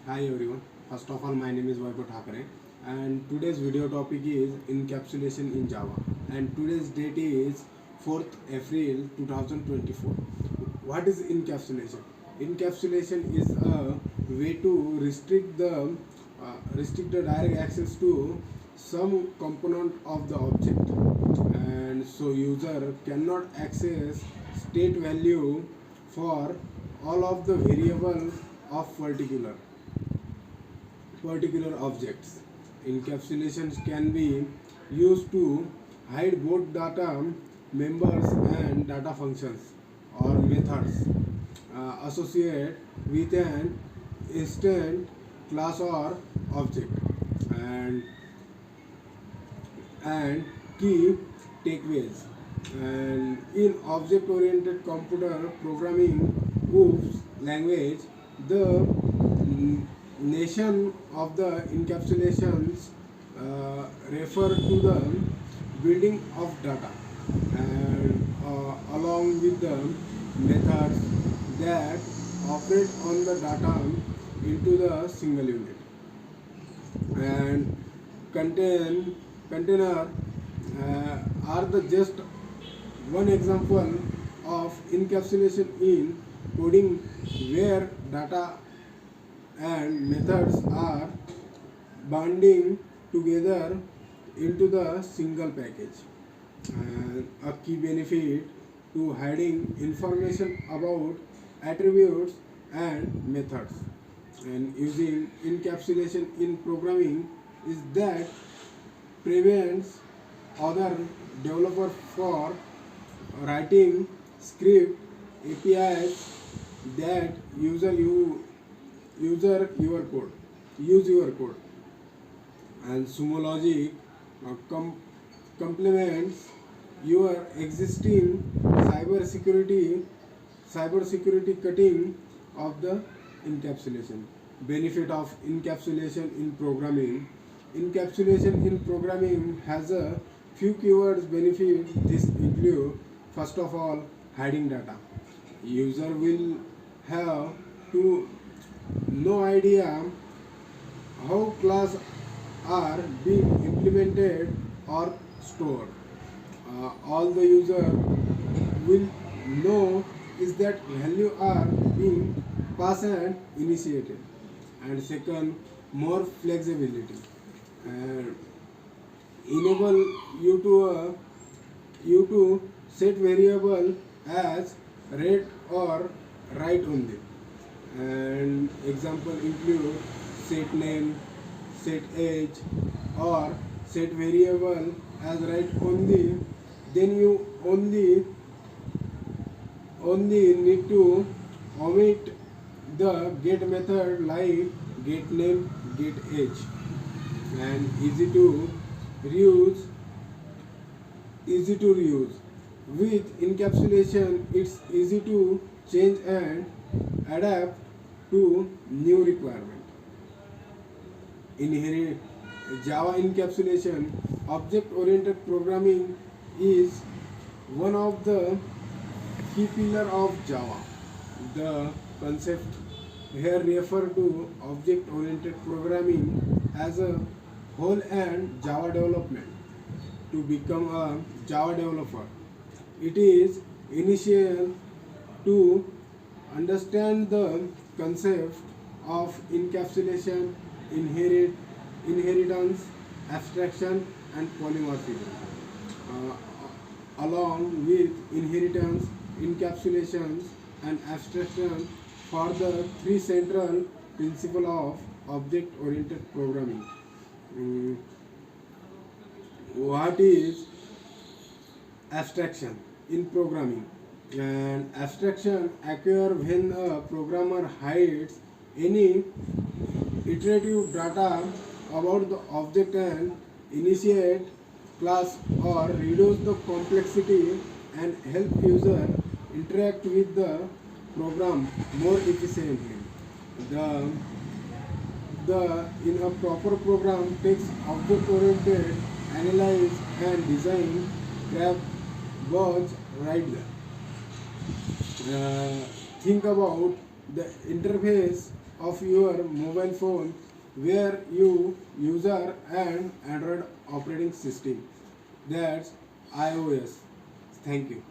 Hi everyone. First of all, my name is Vaibhav Thakare, and today's video topic is encapsulation in Java. And today's date is 4th April 2024. What is encapsulation? Encapsulation is a way to restrict the direct access to some component of the object, and so user cannot access state value for all of the variable of particular objects. Encapsulations can be used to hide both data members and data functions or methods associated with an instant class or object. And and key takeaways. And in object oriented computer programming OOPS language, the nation of the encapsulations refer to the building of data, and along with the methods that operate on the data into the single unit. And container are the just one example of encapsulation in coding, where data and methods are binding together into the single package. And a key benefit to hiding information about attributes and methods and using encapsulation in programming is that prevents other developer for writing script APIs that user your code use your code. And Sumo Logic complements your existing cybersecurity cutting of the encapsulation. Benefit of encapsulation in programming. Encapsulation in programming has a few keywords benefits. This include, first of all, hiding data. User will have to no idea how class are being implemented or stored. All the user will know is that value are being passed and initiated. And second, more flexibility. And enable you to set variable as read or write only. And example include set name, set age, or set variable as write only. Then you only need to omit the get method like get name, get age. And easy to reuse. With encapsulation, it's easy to change and adapt to new requirement. Inherit Java encapsulation. Object oriented programming is one of the key pillar of Java. The concept here refer to object oriented programming as a whole and Java development. To become a Java developer, it is essential to understand the concept of encapsulation, inheritance, abstraction, and polymorphism. Along with inheritance, encapsulations, and abstraction for the three central principles of object-oriented programming. Mm, what is abstraction in programming? And abstraction occur when a programmer hides any iterative data about the object and initiate class, or reduce the complexity and help user interact with the program more efficiently. The in a proper program takes object oriented analyze and design grab bugs right there. Think about the interface of your mobile phone where you user and Android operating system. That's iOS. Thank you.